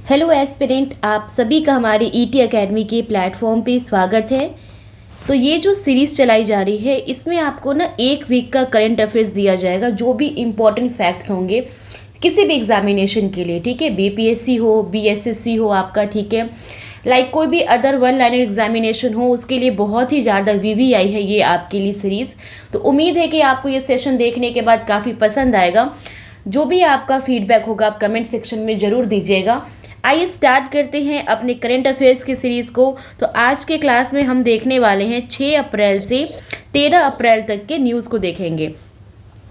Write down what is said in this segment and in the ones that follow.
Hello aspirant, आप सभी का हमारे ईटी एकेडमी के प्लेटफॉर्म पे स्वागत है। तो ये जो सीरीज़ चलाई जा रही है इसमें आपको ना एक वीक का करंट अफेयर्स दिया जाएगा, जो भी इम्पोर्टेंट फैक्ट्स होंगे किसी भी एग्जामिनेशन के लिए, ठीक है। बीपीएससी हो, बीएसएससी हो आपका, ठीक है, लाइक कोई भी अदर वन लाइनर एग्जामिनेशन हो, उसके लिए बहुत ही ज़्यादा वीवीआई है ये आपके लिए सीरीज़। तो उम्मीद है कि आपको ये सेशन देखने के बाद काफ़ी पसंद आएगा। जो भी आपका फीडबैक होगा आप कमेंट सेक्शन में ज़रूर दीजिएगा। आइए स्टार्ट करते हैं अपने करंट अफेयर्स की सीरीज़ को। तो आज के क्लास में हम देखने वाले हैं 6 अप्रैल से 13 अप्रैल तक के न्यूज़ को देखेंगे।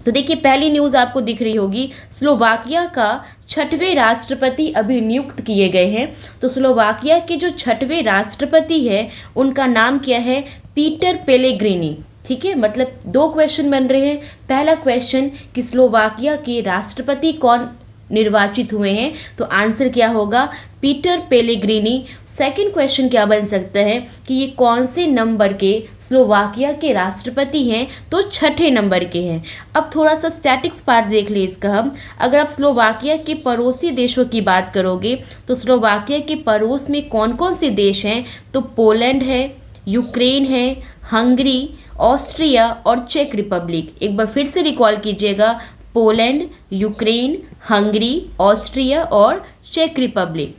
तो देखिए, पहली न्यूज़ आपको दिख रही होगी, स्लोवाकिया का 6वें राष्ट्रपति अभी नियुक्त किए गए हैं। तो स्लोवाकिया के जो 6वें राष्ट्रपति है उनका नाम क्या है? पीटर पेलेग्रिनी, ठीक है। मतलब 2 क्वेश्चन बन रहे हैं। पहला क्वेश्चन कि स्लोवाकिया के राष्ट्रपति कौन निर्वाचित हुए हैं, तो आंसर क्या होगा? Peter Pellegrini. सेकंड क्वेश्चन क्या बन सकता है कि ये कौन से नंबर के स्लोवाकिया के राष्ट्रपति हैं, तो 6ठे नंबर के हैं। अब थोड़ा सा स्टैटिक्स पार्ट देख लिए इसका हम। अगर आप स्लोवाकिया के पड़ोसी देशों की बात करोगे तो स्लोवाकिया के पड़ोस में कौन कौन से देश हैं, तो पोलैंड है, यूक्रेन है, हंगरी, ऑस्ट्रिया और चेक रिपब्लिक। एक बार फिर से रिकॉल कीजिएगा, पोलैंड, यूक्रेन, हंगरी, ऑस्ट्रिया और चेक रिपब्लिक।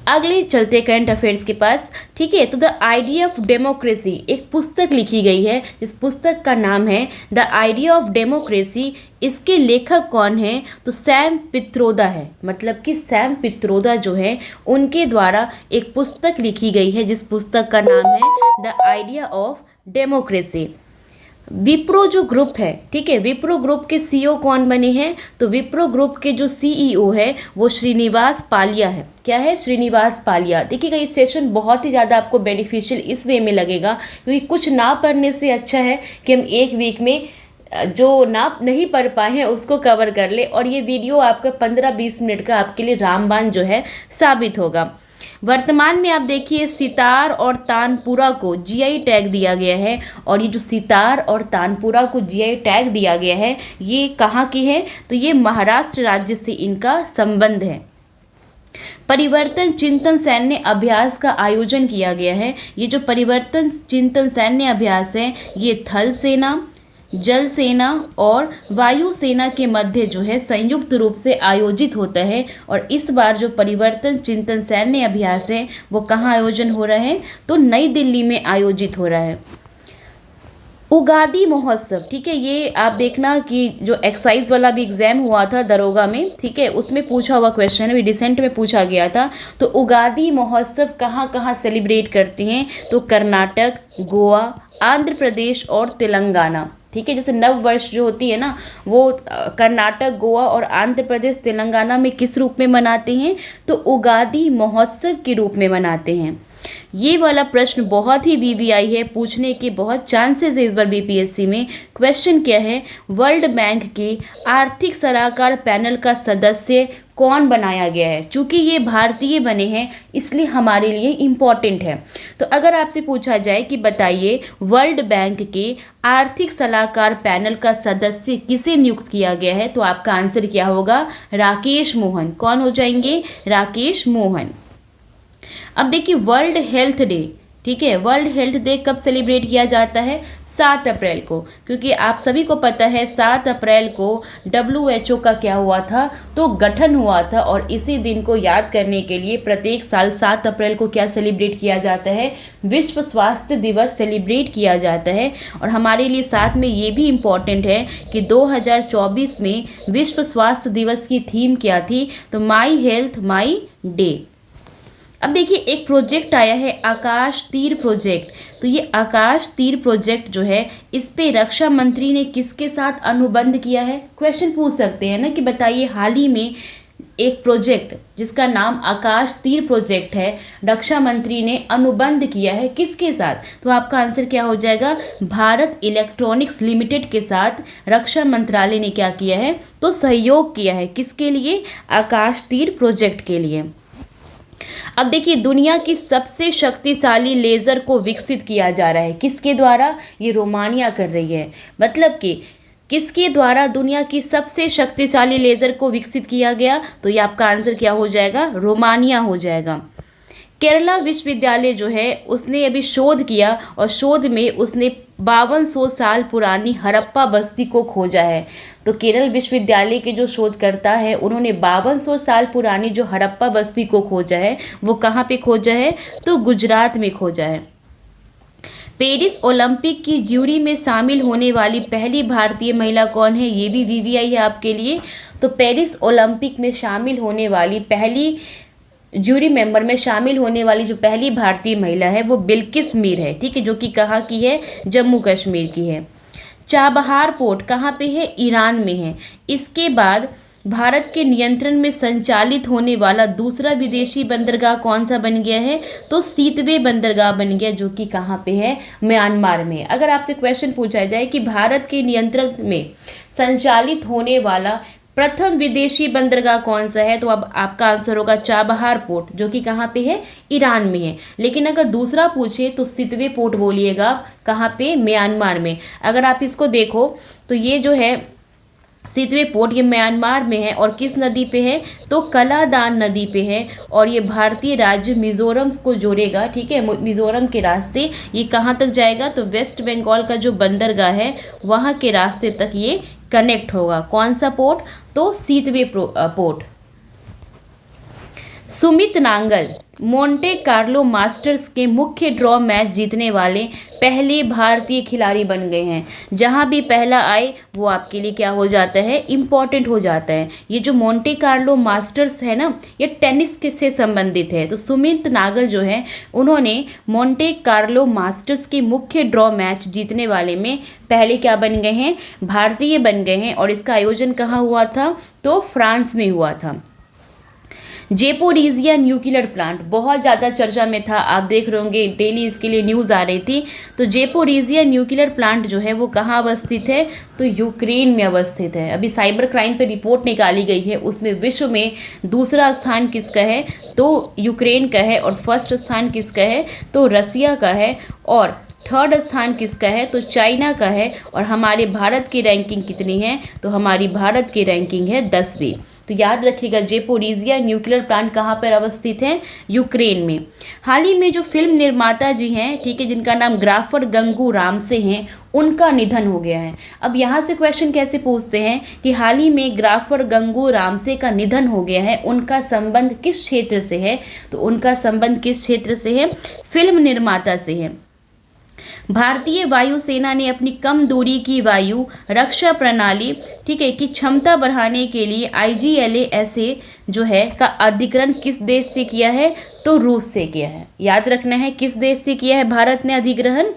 अगले चलते करंट अफेयर्स के पास, ठीक है। तो द आइडिया ऑफ डेमोक्रेसी, एक पुस्तक लिखी गई है, इस पुस्तक का नाम है द आइडिया ऑफ डेमोक्रेसी। इसके लेखक कौन हैं, तो सैम पित्रोदा है। मतलब कि सैम पित्रोदा जो है उनके द्वारा एक पुस्तक लिखी गई है, जिस पुस्तक का नाम है the idea of democracy. Wipro जो ग्रुप है, ठीक है, विप्रो ग्रुप के सीईओ कौन बने हैं, तो विप्रो ग्रुप के जो सीईओ है वो श्रीनिवास पालिया है। क्या है? श्रीनिवास पालिया। देखिएगा, ये सेशन बहुत ही ज़्यादा आपको बेनिफिशियल इस वे में लगेगा, क्योंकि कुछ ना पढ़ने से अच्छा है कि हम एक वीक में जो ना नहीं पढ़ पाए हैं उसको कवर कर ले, और ये वीडियो आपका 15-20 मिनट का आपके लिए रामबाण जो है साबित होगा। वर्तमान में आप देखिए, सितार और तानपुरा को जीआई टैग दिया गया है, और ये जो सितार और तानपुरा को जीआई टैग दिया गया है ये कहाँ के हैं, तो ये महाराष्ट्र राज्य से इनका संबंध है। परिवर्तन चिंतन सैन्य अभ्यास का आयोजन किया गया है। ये जो परिवर्तन चिंतन सैन्य अभ्यास है ये थल सेना, जल सेना और वायु सेना के मध्य जो है संयुक्त रूप से आयोजित होता है। और इस बार जो परिवर्तन चिंतन सैन्य अभ्यास है वो कहाँ आयोजन हो रहा है, तो नई दिल्ली में आयोजित हो रहा है। उगादी महोत्सव, ठीक है, ये आप देखना कि जो एक्साइज वाला भी एग्जाम हुआ था दरोगा में, ठीक है, उसमें पूछा हुआ क्वेश्चन है, रिसेंट में पूछा गया था। तो उगादी महोत्सव कहाँ कहाँ सेलिब्रेट करते हैं, तो कर्नाटक, गोवा, आंध्र प्रदेश और तेलंगाना, ठीक है। जैसे नव वर्ष जो होती है ना वो कर्नाटक, गोवा और आंध्र प्रदेश, तेलंगाना में किस रूप में मनाते हैं, तो उगादी महोत्सव के रूप में मनाते हैं। ये वाला प्रश्न बहुत ही वीवीआई है, पूछने के बहुत चांसेस है इस बार बीपीएससी में। क्वेश्चन क्या है? वर्ल्ड बैंक के आर्थिक सलाहकार पैनल का सदस्य कौन बनाया गया है? चूंकि ये भारतीय बने हैं इसलिए हमारे लिए इम्पॉर्टेंट है। तो अगर आपसे पूछा जाए कि बताइए वर्ल्ड बैंक के आर्थिक सलाहकार पैनल का सदस्य किसे नियुक्त किया गया है, तो आपका आंसर क्या होगा? राकेश मोहन। कौन हो जाएंगे? राकेश मोहन। अब देखिए, वर्ल्ड हेल्थ डे, ठीक है, वर्ल्ड हेल्थ डे कब सेलिब्रेट किया जाता है? 7 अप्रैल को। क्योंकि आप सभी को पता है 7 अप्रैल को WHO का क्या हुआ था, तो गठन हुआ था, और इसी दिन को याद करने के लिए प्रत्येक साल 7 अप्रैल को क्या सेलिब्रेट किया जाता है? विश्व स्वास्थ्य दिवस सेलिब्रेट किया जाता है। और हमारे लिए साथ में ये भी इम्पॉर्टेंट है कि 2024 में विश्व स्वास्थ्य दिवस की थीम क्या थी, तो माई हेल्थ माई डे। अब देखिए, एक प्रोजेक्ट आया है आकाश तीर प्रोजेक्ट। तो ये आकाश तीर प्रोजेक्ट जो है इस पे रक्षा मंत्री ने किसके साथ अनुबंध किया है? क्वेश्चन पूछ सकते हैं ना कि बताइए, हाल ही में एक प्रोजेक्ट जिसका नाम आकाश तीर प्रोजेक्ट है, रक्षा मंत्री ने अनुबंध किया है किसके साथ? तो आपका आंसर क्या हो जाएगा? भारत इलेक्ट्रॉनिक्स लिमिटेड के साथ रक्षा मंत्रालय ने क्या किया है, तो सहयोग किया है। किसके लिए? आकाश तीर प्रोजेक्ट के लिए। अब देखिए, दुनिया की सबसे शक्तिशाली लेज़र को विकसित किया जा रहा है। किसके द्वारा? ये रोमानिया कर रही है। मतलब कि किसके द्वारा दुनिया की सबसे शक्तिशाली लेज़र को विकसित किया गया? तो ये आपका आंसर क्या हो जाएगा? रोमानिया हो जाएगा। केरला विश्वविद्यालय जो है उसने अभी शोध किया और शोध में उसने 5200 साल पुरानी हड़प्पा बस्ती को खोजा है। तो केरल विश्वविद्यालय के जो शोधकर्ता है उन्होंने 5200 साल पुरानी जो हड़प्पा बस्ती को खोजा है वो कहाँ पे खोजा है? तो गुजरात में खोजा है। पेरिस ओलंपिक की ज्यूरी में शामिल होने वाली पहली भारतीय महिला कौन है? ये भी वीवीआई है आपके लिए। तो पेरिस ओलंपिक में शामिल होने वाली पहली ज्यूरी मेंबर में शामिल होने वाली जो पहली भारतीय महिला है वो बिल्किस मीर है, ठीक है, जो कि कहाँ की है? जम्मू कश्मीर की है। चाबहार पोर्ट कहाँ पे है? ईरान में है। इसके बाद भारत के नियंत्रण में संचालित होने वाला दूसरा विदेशी बंदरगाह कौन सा बन गया है? तो सीतवे बंदरगाह बन गया, जो कि कहाँ पे है? म्यांमार में। अगर आपसे क्वेश्चन पूछा जाए कि भारत के नियंत्रण में संचालित होने वाला प्रथम विदेशी बंदरगाह कौन सा है, तो अब आपका आंसर होगा चाबहार पोर्ट, जो कि कहाँ पे है? ईरान में है। लेकिन अगर दूसरा पूछे तो सितवे पोर्ट बोलिएगा आप, कहाँ पे? म्यांमार में। अगर आप इसको देखो तो ये जो है सितवे पोर्ट ये म्यांमार में है और किस नदी पे है? तो कलादान नदी पे है और ये भारतीय राज्य मिजोरम को जोड़ेगा, ठीक है, मिजोरम के रास्ते ये कहाँ तक जाएगा? तो वेस्ट बंगाल का जो बंदरगाह है वहाँ के रास्ते तक ये कनेक्ट होगा। कौन सा पोर्ट? तो Sittwe port. Sumit Nagal Monte Carlo Masters के मुख्य ड्रॉ मैच जीतने वाले पहले भारतीय खिलाड़ी बन गए हैं। जहां भी पहला आए वो आपके लिए क्या हो जाता है? इम्पॉर्टेंट हो जाता है। ये जो मोंटे कार्लो मास्टर्स है ना, ये टेनिस के से संबंधित है। तो सुमित नागल जो है उन्होंने मोंटे कार्लो मास्टर्स के मुख्य ड्रॉ मैच जीतने वाले में पहले क्या बन गए हैं? भारतीय बन गए हैं। और इसका आयोजन कहाँ हुआ था? तो फ्रांस में हुआ था। जेपोरीजिया न्यूक्लियर प्लांट बहुत ज़्यादा चर्चा में था, आप देख रहे होंगे डेली इसके लिए न्यूज़ आ रही थी। तो जेपोरीजिया न्यूक्लियर प्लांट जो है वो कहाँ अवस्थित है? तो यूक्रेन में अवस्थित है। अभी साइबर क्राइम पे रिपोर्ट निकाली गई है, उसमें विश्व में दूसरा स्थान किसका है? तो यूक्रेन का है। और फर्स्ट स्थान किसका है? तो रसिया का है। और थर्ड स्थान किसका है? तो चाइना का है। और हमारे भारत की रैंकिंग कितनी है? तो हमारी भारत की रैंकिंग है 10वीं। तो याद रखिएगा जेपोरीजिया न्यूक्लियर प्लांट कहाँ पर अवस्थित है? यूक्रेन में। हाल ही में जो फिल्म निर्माता जी हैं, ठीक है, जिनका नाम ग्राफर गंगू रामसे हैं, उनका निधन हो गया है। अब यहाँ से क्वेश्चन कैसे पूछते हैं कि हाल ही में ग्राफर गंगू रामसे का निधन हो गया है, उनका संबंध किस क्षेत्र से है? तो उनका संबंध किस क्षेत्र से है? फिल्म निर्माता से है। भारतीय वायुसेना ने अपनी कम दूरी की वायु रक्षा प्रणाली, ठीक है, की क्षमता बढ़ाने के लिए IGLASA जो है का अधिग्रहण किस देश से किया है? तो रूस से किया है। याद रखना है किस देश से किया है भारत ने अधिग्रहण?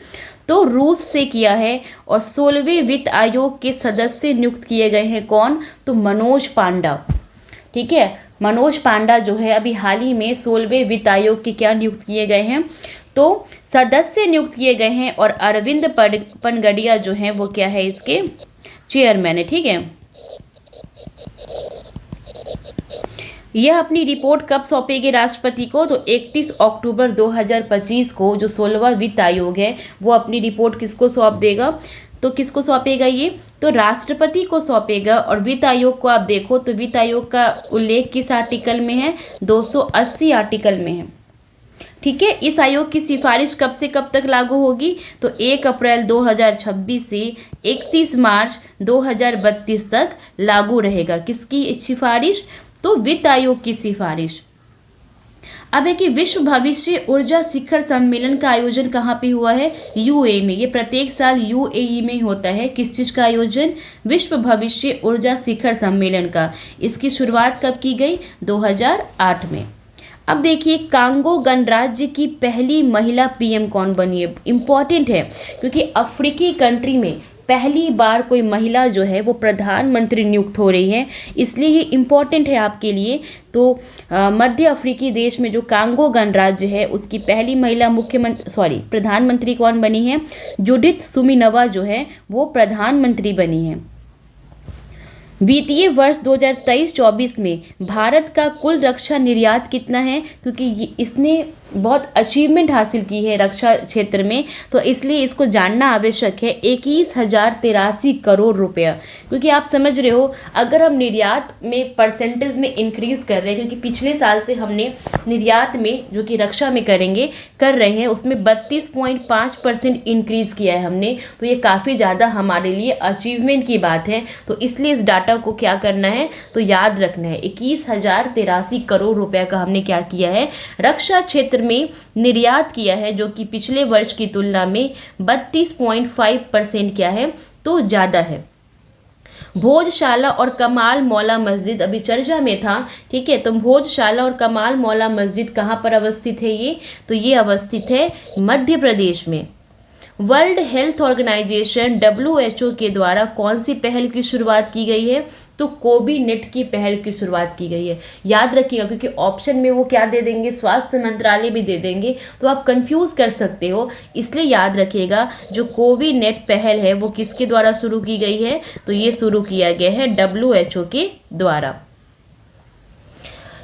तो रूस से किया है। और 16वें वित्त आयोग के सदस्य नियुक्त किए गए हैं कौन? तो मनोज पांडा, ठीक है, मनोज पांडा जो है अभी हाल ही में 16वें वित्त आयोग के क्या नियुक्त किए गए हैं? तो सदस्य नियुक्त किए गए हैं। और अरविंद पनगड़िया जो हैं वो क्या है? इसके चेयरमैन है, ठीक है। यह अपनी रिपोर्ट कब सौंपेगी राष्ट्रपति को? तो 31 अक्टूबर 2025 को जो 16वां वित्त आयोग है वो अपनी रिपोर्ट किसको सौंप देगा? तो किसको सौंपेगा ये? तो राष्ट्रपति को सौंपेगा। और वित्त आयोग को आप देखो तो वित्त आयोग का उल्लेख किस आर्टिकल में है? 280 आर्टिकल में है, ठीक है। इस आयोग की सिफारिश कब से कब तक लागू होगी? तो 1 अप्रैल 2026 से 31 मार्च 2032 तक लागू रहेगा। किसकी सिफारिश? तो वित्त आयोग की सिफारिश। अब है कि विश्व भविष्य ऊर्जा शिखर सम्मेलन का आयोजन कहाँ पे हुआ है? UAE में। ये प्रत्येक साल UAE में होता है। किस चीज़ का आयोजन? विश्व भविष्य ऊर्जा शिखर सम्मेलन का। इसकी शुरुआत कब की गई? 2008 में। अब देखिए कांगो गणराज्य की पहली महिला PM कौन बनी है? इम्पॉर्टेंट है क्योंकि अफ्रीकी कंट्री में पहली बार कोई महिला जो है वो प्रधानमंत्री नियुक्त हो रही है, इसलिए ये इम्पॉर्टेंट है आपके लिए। तो मध्य अफ्रीकी देश में जो कांगो गणराज्य है उसकी पहली महिला प्रधानमंत्री कौन बनी है? जुडिथ सुमिनवा जो है वो प्रधानमंत्री बनी है। वित्तीय वर्ष 2023-24 में भारत का कुल रक्षा निर्यात कितना है? क्योंकि इसने बहुत अचीवमेंट हासिल की है रक्षा क्षेत्र में, तो इसलिए इसको जानना आवश्यक है। 21,083 करोड़ रुपया, क्योंकि आप समझ रहे हो अगर हम निर्यात में परसेंटेज में इंक्रीज कर रहे हैं, क्योंकि पिछले साल से हमने निर्यात में जो कि रक्षा में कर रहे हैं उसमें 32.5% इंक्रीज किया है हमने, तो ये काफ़ी ज़्यादा हमारे लिए अचीवमेंट की बात है। तो इसलिए इस डाटा को क्या करना है, तो याद रखना है। 21,083 करोड़ रुपया का हमने क्या किया है, रक्षा क्षेत्र में निर्यात किया है, जो कि पिछले वर्ष की तुलना में 32.5% क्या है, तो ज़्यादा है। भोजशाला और कमाल मौला मस्जिद अभी चर्चा में था, ठीक है। तो भोजशाला और कमाल मौला मस्जिद कहाँ पर अवस्थित है ये, तो ये अवस्थित है मध्य प्रदेश में। वर्ल्ड हेल्थ ऑर्गेनाइजेशन WHO के द्वारा कौन सी पहल की शुरुआत की गई है, तो कोविनेट की पहल की शुरुआत की गई है। याद रखिएगा, क्योंकि ऑप्शन में वो क्या दे देंगे, स्वास्थ्य मंत्रालय भी दे देंगे, तो आप कंफ्यूज कर सकते हो। इसलिए याद रखिएगा जो कोविनेट पहल है वो किसके द्वारा शुरू की गई है, तो ये शुरू किया गया है WHO के द्वारा।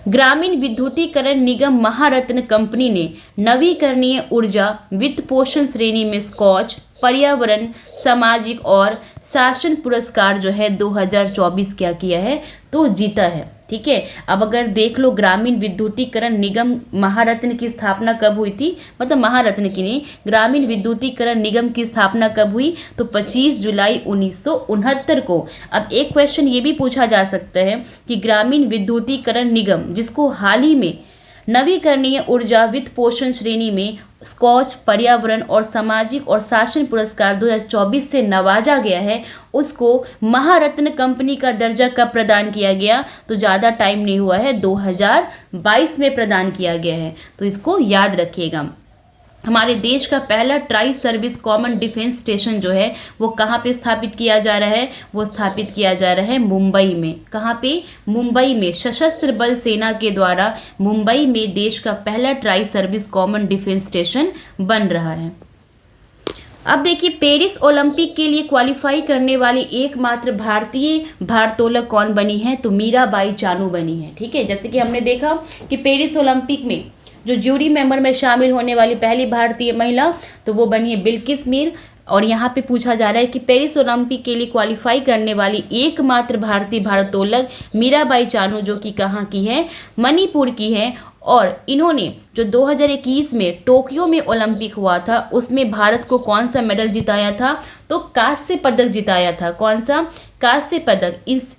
ग्रामीण विद्युतीकरण निगम महारत्न कंपनी ने नवीकरणीय ऊर्जा वित्त पोषण श्रेणी में स्कॉच पर्यावरण, सामाजिक और शासन पुरस्कार जो है 2024 क्या किया है, तो जीता है, ठीक है। अब अगर देख लो ग्रामीण विद्युतीकरण निगम महारत्न की स्थापना कब हुई थी, मतलब महारत्न की नहीं, ग्रामीण विद्युतीकरण निगम की स्थापना कब हुई, तो 25 जुलाई 1969 को। अब एक क्वेश्चन ये भी पूछा जा सकता है कि ग्रामीण विद्युतीकरण निगम जिसको हाल ही में नवीकरणीय ऊर्जा वित्त पोषण श्रेणी में स्कॉच पर्यावरण और सामाजिक और शासन पुरस्कार 2024 से नवाजा गया है, उसको महारत्न कंपनी का दर्जा कब प्रदान किया गया, तो ज़्यादा टाइम नहीं हुआ है, 2022 में प्रदान किया गया है। तो इसको याद रखिएगा। हमारे देश का पहला tri service common defence station जो है वो कहाँ पे स्थापित किया जा रहा है, वो स्थापित किया जा रहा है मुंबई में। कहाँ पे, मुंबई में। सशस्त्र बल सेना के द्वारा मुंबई में देश का पहला tri service common defence station बन रहा है। अब देखिए पेरिस ओलंपिक के लिए क्वालिफाई करने वाली एकमात्र भारतीय भारोत्तोलक कौन बनी है, तो मीराबाई चानू बनी है, ठीक है। जैसे कि हमने देखा कि पेरिस ओलंपिक में जो ज्यूरी मेंबर में शामिल होने वाली पहली भारतीय महिला, तो वो बनी है बिल्किस मीर। और यहाँ पे पूछा जा रहा है कि पेरिस ओलंपिक के लिए क्वालिफाई करने वाली एकमात्र भारतीय भारोत्तोलक मीराबाई चानू जो कि कहाँ की है, मणिपुर की है। और इन्होंने जो 2021 में टोक्यो में ओलंपिक हुआ था उसमें भारत को कौन सा मेडल जिताया था, तो कांस्य पदक जिताया था। कौन सा, कांस्य पदक।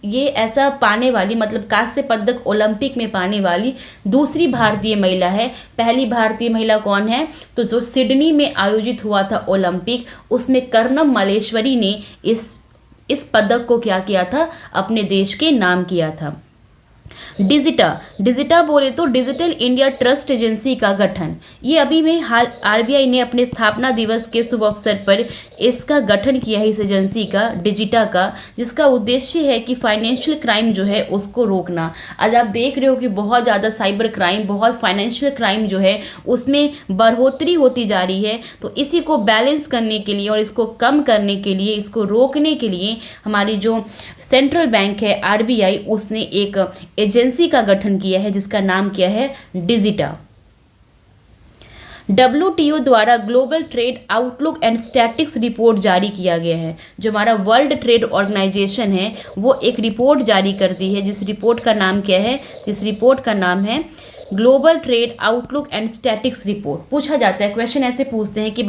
ये ऐसा पाने वाली, मतलब कांस्य पदक ओलंपिक में पाने वाली दूसरी भारतीय महिला है। पहली भारतीय महिला कौन है, तो जो सिडनी में आयोजित हुआ था ओलंपिक, उसमें कर्णम मल्लेश्वरी ने इस पदक को क्या किया था, अपने देश के नाम किया था। डिजिटा बोले तो डिजिटल इंडिया ट्रस्ट एजेंसी का गठन, ये अभी में हाल RBI ने अपने स्थापना दिवस के शुभ अवसर पर इसका गठन किया है, इस एजेंसी का, डिजिटा का, जिसका उद्देश्य है कि फाइनेंशियल क्राइम जो है उसको रोकना। आज आप देख रहे हो कि बहुत ज़्यादा साइबर क्राइम, बहुत फाइनेंशियल क्राइम जो है उसमें बढ़ोतरी होती जा रही है। तो इसी को बैलेंस करने के लिए और इसको कम करने के लिए, इसको रोकने के लिए हमारी जो सेंट्रल बैंक है RBI, उसने एक एजेंसी का गठन किया है जिसका नाम क्या है, डिजिटा। WTO द्वारा global trade outlook and statics report जारी किया गया है। जो हमारा वर्ल्ड ट्रेड ऑर्गेनाइजेशन है वो एक रिपोर्ट जारी करती है, जिस रिपोर्ट का नाम क्या है, जिस रिपोर्ट का नाम है global trade outlook and statics report. पूछा जाता है, क्वेश्चन ऐसे पूछते हैं कि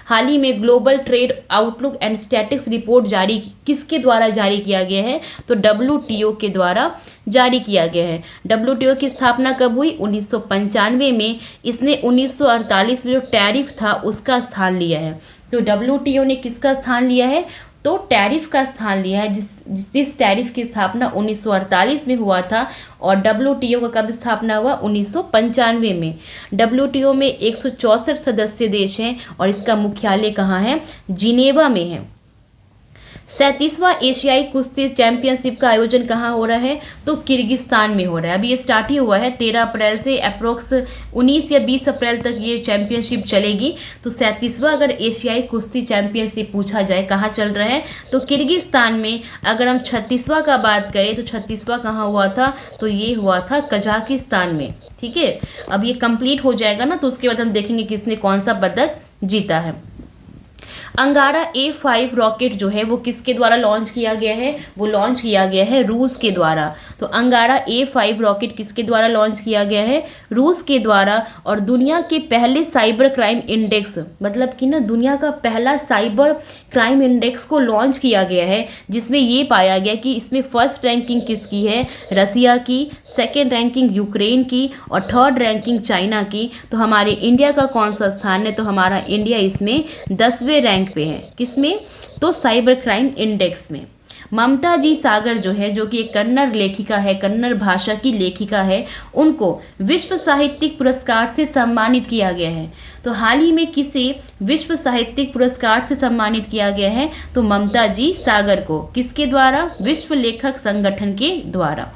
हाल ही में global trade outlook and statics report जारी किसके द्वारा जारी किया गया है, तो WTO के द्वारा जारी किया गया है। WTO की स्थापना कब हुई, 1995 में। इसने 1948 में जो टैरिफ था उसका स्थान लिया है। तो WTO ने किसका स्थान लिया है, तो टैरिफ का स्थान लिया है, जिस टैरिफ की स्थापना 1948 में हुआ था। और WTO का कब स्थापना हुआ, 1995 में। WTO में 164 सदस्य देश हैं और इसका मुख्यालय कहाँ है, जिनेवा में है। 37वां एशियाई कुश्ती चैंपियनशिप का आयोजन कहाँ हो रहा है? तो किर्गिस्तान में हो रहा है। अभी ये स्टार्ट ही हुआ है 13 अप्रैल से, अप्रोक्स 19 या 20 अप्रैल तक ये चैंपियनशिप चलेगी। तो 37वां अगर एशियाई कुश्ती चैंपियनशिप पूछा जाए कहाँ चल रहा है तो किर्गिस्तान में। अगर हम 36वां का बात करें तो 36वां कहाँ हुआ था? तो ये हुआ था कजाकिस्तान में। ठीक है, अब ये कंप्लीट हो जाएगा ना तो उसके बाद हम देखेंगे किसने कौन सा पदक जीता है। अंगारा A5 रॉकेट जो है वो किसके द्वारा लॉन्च किया गया है? वो लॉन्च किया गया है रूस के द्वारा। तो अंगारा A5 रॉकेट किसके द्वारा लॉन्च किया गया है? रूस के द्वारा। और दुनिया के पहले साइबर क्राइम इंडेक्स, मतलब कि ना दुनिया का पहला साइबर क्राइम इंडेक्स को लॉन्च किया गया है, जिसमें ये पाया गया कि इसमें फर्स्ट रैंकिंग किसकी है? रसिया की, सेकेंड रैंकिंग यूक्रेन की और थर्ड रैंकिंग चाइना की। तो हमारे इंडिया का कौन सा स्थान है? तो हमारा इंडिया इसमें 10वें रैंक पे है। किसमें? तो साइबर क्राइम इंडेक्स में। ममता जी सागर जो है, जो कि एक कन्नड़ लेखिका है, कन्नड़ भाषा की लेखिका है, उनको विश्व साहित्यिक पुरस्कार से सम्मानित किया गया है। तो हाल ही में किसे विश्व साहित्यिक पुरस्कार से सम्मानित किया गया है? तो ममता जी सागर को। किसके द्वारा? विश्व लेखक संगठन के द्वारा।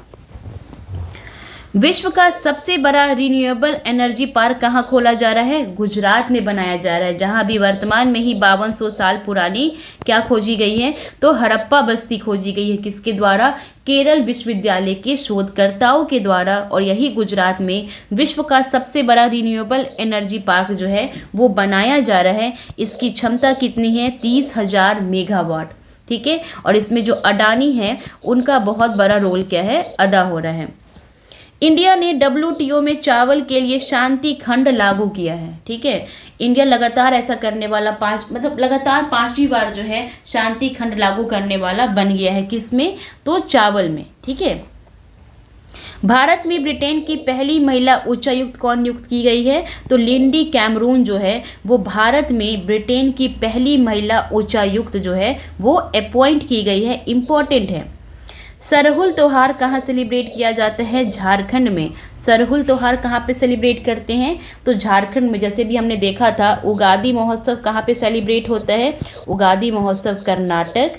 विश्व का सबसे बड़ा रिन्यूएबल एनर्जी पार्क कहाँ खोला जा रहा है? गुजरात में बनाया जा रहा है, जहाँ अभी वर्तमान में ही 5200 साल पुरानी क्या खोजी गई है? तो हड़प्पा बस्ती खोजी गई है। किसके द्वारा? केरल विश्वविद्यालय के शोधकर्ताओं के द्वारा। और यही गुजरात में विश्व का सबसे बड़ा रिन्यूएबल एनर्जी पार्क जो है वो बनाया जा रहा है। इसकी क्षमता कितनी है? 30,000 मेगावाट। ठीक है, और इसमें जो अडानी है उनका बहुत बड़ा रोल क्या है? अदा हो रहा है। इंडिया ने WTO में चावल के लिए शांति खंड लागू किया है। ठीक है, इंडिया लगातार ऐसा करने वाला लगातार 5वीं बार जो है शांति खंड लागू करने वाला बन गया है। किसमें? तो चावल में। ठीक है, भारत में ब्रिटेन की पहली महिला उच्चायुक्त कौन नियुक्त की गई है? तो लिंडी कैमरून जो है वो भारत में ब्रिटेन की पहली महिला उच्चायुक्त जो है वो अपॉइंट की गई है। इंपॉर्टेंट है। सरहुल त्योहार कहाँ सेलिब्रेट किया जाता है? झारखंड में। सरहुल त्योहार कहाँ पे सेलिब्रेट करते हैं? तो झारखंड में। जैसे भी हमने देखा था उगादी महोत्सव कहाँ पे सेलिब्रेट होता है? उगादी महोत्सव कर्नाटक,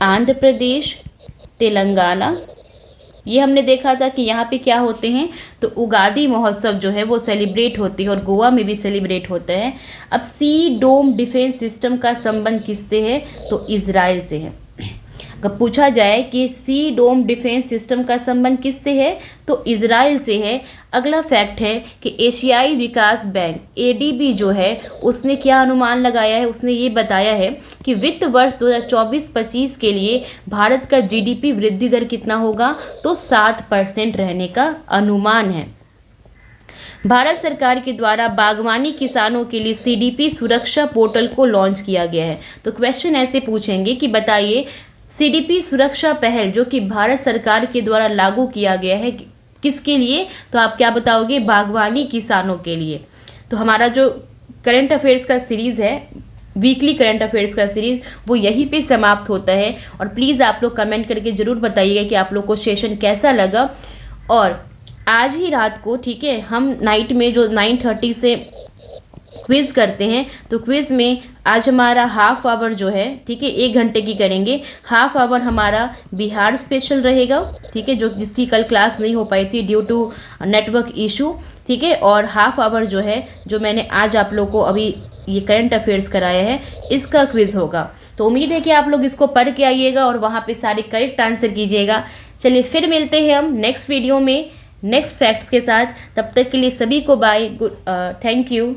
आंध्र प्रदेश, तेलंगाना, ये हमने देखा था कि यहाँ पे क्या होते हैं। तो उगादी महोत्सव जो है वो सेलिब्रेट होती है और गोवा में भी सेलिब्रेट होता है। अब सी डोम डिफेंस सिस्टम का संबंध किससे है? तो इजराइल से है। अगर पूछा जाए कि सी डोम डिफेंस सिस्टम का संबंध किससे है? तो इजराइल से है। अगला फैक्ट है कि एशियाई विकास बैंक ADB जो है उसने क्या अनुमान लगाया है? उसने ये बताया है कि वित्त वर्ष 2024-25 के लिए भारत का GDP वृद्धि दर कितना होगा? तो 7% रहने का अनुमान है। भारत सरकार के द्वारा बागवानी किसानों के लिए CDP सुरक्षा पोर्टल को लॉन्च किया गया है। तो क्वेश्चन ऐसे पूछेंगे कि बताइए CDP सुरक्षा पहल जो कि भारत सरकार के द्वारा लागू किया गया है किसके लिए? तो आप क्या बताओगे? बागवानी किसानों के लिए। तो हमारा जो करंट अफेयर्स का सीरीज़ है, वीकली करंट अफेयर्स का सीरीज, वो यहीं पे समाप्त होता है। और प्लीज़ आप लोग कमेंट करके ज़रूर बताइएगा कि आप लोग को सेशन कैसा लगा। और आज ही रात को, ठीक है, हम नाइट में जो 9:30 से क्विज़ करते हैं, तो क्विज़ में आज हमारा हाफ आवर जो है, ठीक है, 1 घंटे की करेंगे। हाफ आवर हमारा बिहार स्पेशल रहेगा, ठीक है, जो जिसकी कल क्लास नहीं हो पाई थी ड्यू टू नेटवर्क इशू, ठीक है। और हाफ आवर जो है, जो मैंने आज आप लोग को अभी ये करंट अफेयर्स कराया है, इसका क्विज़ होगा। तो उम्मीद है कि आप लोग इसको पढ़ के आइएगा और वहाँ पे सारे करेक्ट आंसर कीजिएगा। चलिए फिर मिलते हैं हम नेक्स्ट वीडियो में नेक्स्ट फैक्ट्स के साथ। तब तक के लिए सभी को बाय, थैंक यू।